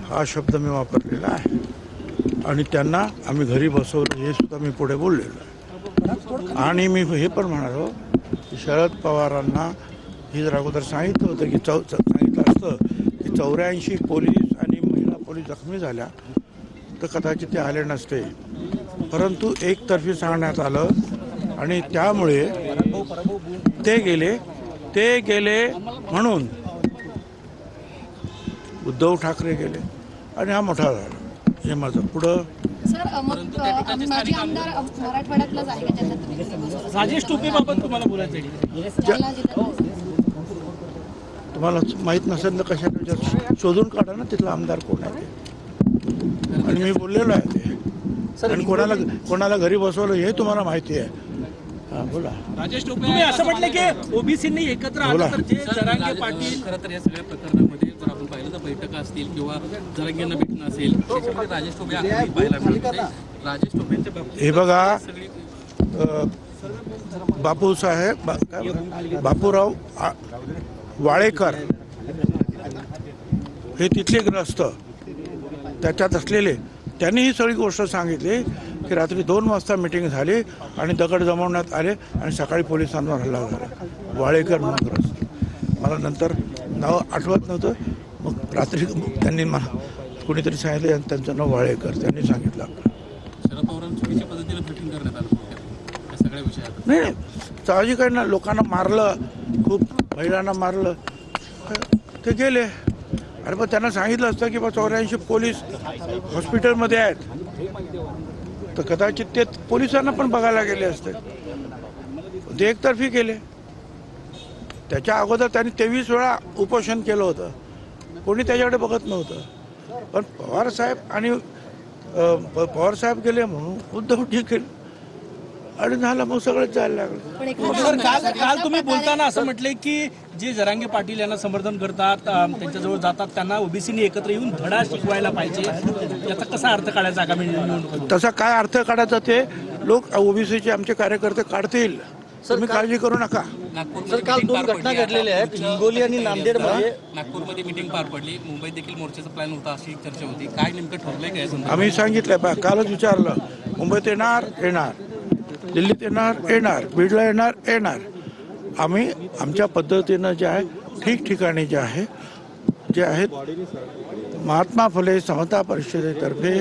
हा शब्द मी वापरलेला आहे आणि त्यांना आम्ही घरी बसवलं हे सुद्धा मी पुढे बोललेलो आहे। आणि मी हे पण म्हणालो की शरद पवारांना ही जर अगोदर सांगितलं होतं की सांगितलं असतं की 84 पोलीस आणि महिला पोलीस जखमी झाल्या तर कदाचित ते आले नसते, परंतु एकतर्फी सांगण्यात आलं आणि त्यामुळे ते गेले म्हणून उद्धव ठाकरे गेले आणि हा मोठा झाला। हे माझं पुढं सर माजी आमदार मराठवाड्यातलाच आहे का ज्यांना तुम्ही राजेश टोपेबाबत तुम्हाला बोलायचं आहे? तुम्हाला माहीत नसेल तर कशा शोधून काढा ना तिथला आमदार कोण आहे ते, आणि मी बोललेलो आहे ते, आणि कोणाला घरी बसवलं हे तुम्हाला माहिती आहे। हां बोला। राजेश टोपे तुम्ही असं म्हटलं की ओबीसींनी एकत्र आलं तर जे जरांगे पाटील खरं तर या सगळ्या प्रकरणामध्ये जर आपण पाहिलं तर बैठका असतील किंवा जरांगेंना भेटणं असेल त्याच्यामध्ये राजेश टोपे आधी पाहायला मिळते। राजेश टोपेंच्या बाबतीत हे बघा बापूराव वाळेकर हे तिथले ग्रस्त त्याच्यात असलेले त्यांनी ही सगळी गोष्ट सांगितली की रात्री 2 वाजता मीटिंग झाली आणि दगड जमवण्यात आले आणि सकाळी पोलिसांवर हल्ला झाला। वाळेकर म्हणून ग्रस्त, मला नंतर नाव आठवत नव्हतं, मग रात्री त्यांनी मला कोणीतरी सांगितलं आणि त्यांचं नाव वाळेकर, त्यांनी सांगितलं शरद पवारांना चुकीच्या पद्धतीने फिटिंग करण्यात आलं या सगळ्या विषयात। नाही साहजिक आहे ना, लोकांना मारलं, खूप महिलांना मारलं, ते गेले। अरे पण त्यांना सांगितलं असतं की बा 84 पोलीस हॉस्पिटलमध्ये आहेत तर कदाचित ते पोलिसांना पण बघायला गेले असते, ते एकतर्फी गेले। त्याच्या अगोदर त्यांनी 23 वेळा उपोषण केलं होतं, कोणी त्याच्याकडे बघत नव्हतं, पण पवार साहेब गेले म्हणून उद्धवजी गेले आणि झालं, मग सगळंच जायला लागलं। सर काल तुम्ही बोलताना असं म्हटले की जे जरांगे पाटील यांना समर्थन करतात त्यांच्याजवळ जातात त्यांना ओबीसीनी एकत्र येऊन धडा शिकवायला पाहिजे, याचा कसा अर्थ काढायचा आगामी निवडणुकीत? तसा काय अर्थ काढायचा ते लोक ओबीसीचे आमचे कार्यकर्ते काढतील, तुम्ही काळजी करू नका। सर काल 2 घटना घडलेल्या आहेत हिंगोली आणि नांदेडमध्ये। नागपूरमध्ये मीटिंग पार पडली, मुंबईत देखील मोर्चाचा प्लॅन होता अशी चर्चा होती, काय नेमकं ठरलंय काय? आम्ही सांगितलंय, कालच विचारलं, मुंबईत येणार, दिल्लीत येणार, बीडला येणार। आम्ही आमच्या पद्धतीनं जे आहे ठिकठिकाणी जे आहेत महात्मा फुले समता परिषदेतर्फे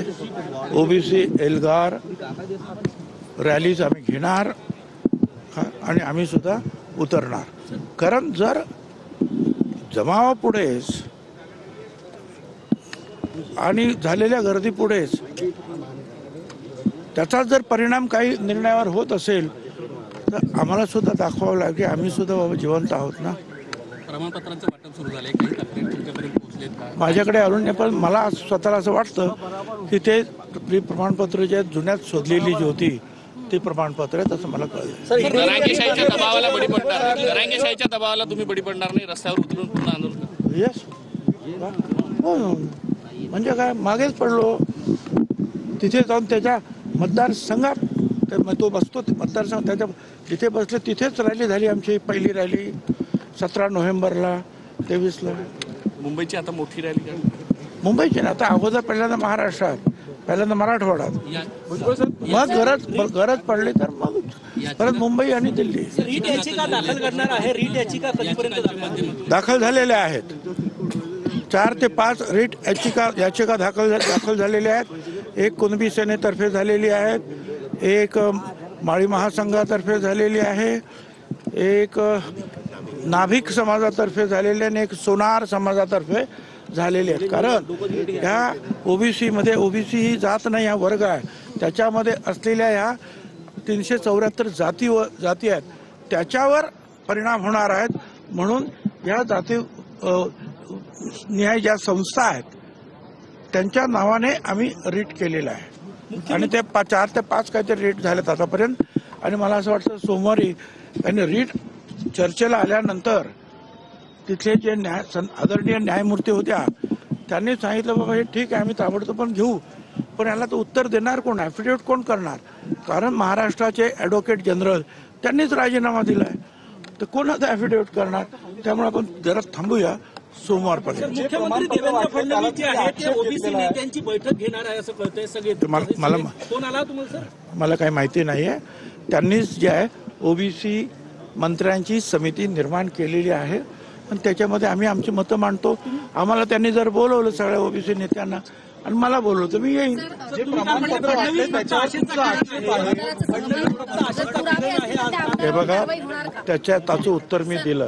ओबीसी एल्गार रॅलीज आम्ही घेणार आणि आम्ही सुद्धा उतरणार, कारण जर जमावापुढेच आणि झालेल्या गर्दीपुढेच त्याचा जर परिणाम काही निर्णयावर होत असेल तर आम्हाला सुद्धा दाखवावं लागेल आम्ही सुद्धा बाबा जिवंत आहोत ना। प्रमाणपत्रांचं वाटप सुरू झालंय, काही तक्रारी तुमच्यापर्यंत पोहोचलेत का? माझ्याकडे अजून नाही, पण मला स्वतःला असं वाटतं की ते प्रमाणपत्र जे जुन्यात शोधलेली जी होती ती प्रमाणपत्र आहेत असं मला कळलं। जरांगेशाहीच्या दबावाला बळी पडणार, जरांगेशाहीच्या दबावाला तुम्ही बळी पडणार नाही, रस्त्यावर उतरून पुन्हा आंदोलन? येस, म्हणजे काय, मागेच पडलो, तिथे जाऊन त्याच्या मतदारसंघात तो बसतो, मतदारसंघ त्याच्या जिथे बसले तिथेच रॅली झाली आमची, पहिली रॅली 17 नोव्हेंबरला 23ला। मुंबईची आता मोठी रॅली मुंबईची ना, आता अगोदर पहिल्यांदा महाराष्ट्रात, पहिल्यांदा मराठवाड्यात, मग गरज पडली तर मग परत मुंबई आणि दिल्ली। रीट याचिका दाखल करणार आहे, रीट याचिका कधीपर्यंत दाखल झालेल्या आहेत, 4 ते 5 रीट याचिका दाखल झालेल्या आहेत। एक कुणबी सेनेतर्फे झालेली आहेत, एक माळी महासंघातर्फे झालेली आहे, एक नाभिक समाजातर्फे झालेली आणि एक सोनार समाजातर्फे झालेले आहेत। कारण ह्या ओबीसीमध्ये, ओबीसी ही जात नाही, हा वर्ग आहे, त्याच्यामध्ये असलेल्या ह्या 374 जाती आहेत, त्याच्यावर परिणाम होणार आहेत, म्हणून ह्या जाती न्याय ज्या संस्था आहेत त्यांच्या नावाने आम्ही रीट केलेलं आहे आणि ते 4 ते 5 काहीतरी रीट झालेत आतापर्यंत। आणि मला असं वाटतं सोमवारी आणि रीट चर्चेला आल्यानंतर तिथले जे आदरणीय न्यायमूर्ती होत्या त्यांनी सांगितलं बाबा हे ठीक आहे, आम्ही ताबडतोब पण घेऊ, पण याला तर उत्तर देणार कोण, ॲफिडेविट कोण करणार? कारण महाराष्ट्राचे ॲडव्होकेट जनरल त्यांनीच राजीनामा दिला आहे, तर कोण आता ॲफिडेविट करणार? त्यामुळे आपण जरा थांबूया सोमवारपर्यंत. मुख्यमंत्री देवेंद्र फडणवीस जे आहेत ते ओबीसी नेत्यांची बैठक घेणार आहे असं कळतंय. सगळे फोन आला तुम्हाला सर? मला काही माहिती नाही आहे. त्यांनीच जे आहे ओबीसी मंत्र्यांची समिती निर्माण केलेली आहे आणि त्याच्यामध्ये आम्ही आमची मतं मांडतो. आम्हाला त्यांनी जर बोलवलं सगळ्या ओबीसी नेत्यांना आणि मला बोलवलं तर मी येईन. हे बघा, त्याचं उत्तर मी दिलं.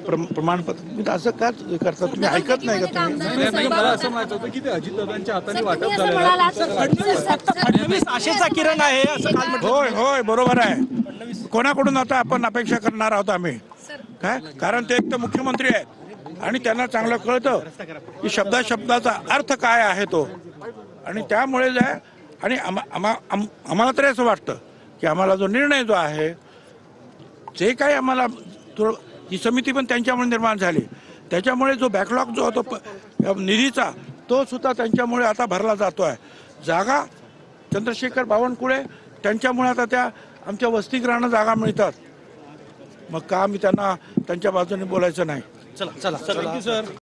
प्रमाणपत्र मी असं का करता, तुम्ही ऐकत नाही का तुम्ही? मला असं म्हणायचं होतं की ते अजितदादांच्या हाताने वाटप झालेलं आहे. फडणवीस आशेचा किरण आहे असं काल म्हटलं. होय होय बरोबर आहे. कोणाकडून आता आपण अपेक्षा करणार आहोत आम्ही काय? कारण ते एक तर मुख्यमंत्री आहेत आणि त्यांना चांगलं कळतं की शब्दाचा अर्थ काय आहे तो. आणि त्यामुळे जे आहे आणि आम्हाला तरी असं वाटतं की आम्हाला जो निर्णय जो आहे जे काही आम्हाला ही समिती पण त्यांच्यामुळे निर्माण झाली. त्याच्यामुळे जो बॅकलॉग जो होतो निधीचा तो सुद्धा त्यांच्यामुळे आता भरला जातो आहे. जागा चंद्रशेखर बावनकुळे त्यांच्यामुळे आता त्या आमच्या वसतिगृहांना जागा मिळतात. मग का आम्ही त्यांना त्यांच्या बाजूने बोलायचं नाही? चला.